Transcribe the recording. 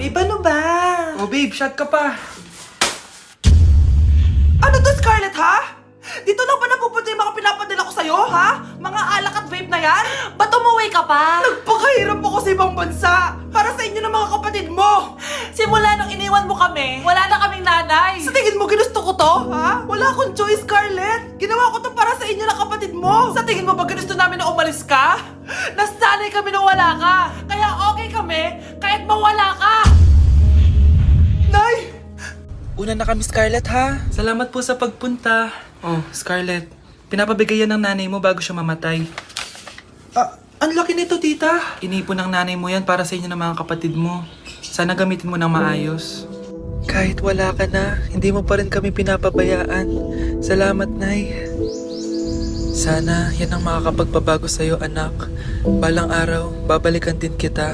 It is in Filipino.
Babe, ano ba? Oh babe, shot ka pa. Ano to, Scarlett, ha? Dito lang ba napupunta yung mga pinapadala ko sa'yo, ha? Mga alak at vape na yan? Ba't umuwi ka pa? Nagpakahirap ako sa ibang bansa para sa inyo ng mga kapatid mo. Simula nung iniwan mo kami, wala na kaming nanay. Sa tingin mo ginusto ko to, ha? Wala akong choice, Scarlett. Ginawa ko to para sa inyo ng kapatid mo. Sa tingin mo ba ginusto namin na umalis ka? Nasanay kami nung wala ka. Kaya okay kami kahit mawala ka. Nay! Una na kami, Scarlett, ha? Salamat po sa pagpunta. Oh, Scarlett, pinapabigay yan ng nanay mo bago siya mamatay. Ang laki nito, tita. Inipon ng nanay mo yan para sa inyo ng mga kapatid mo. Sana gamitin mo ng maayos. Kahit wala ka na, hindi mo pa rin kami pinapabayaan. Salamat, Nay. Sana yan ang makakapagpabago sa'yo, anak. Balang araw, babalikan din kita.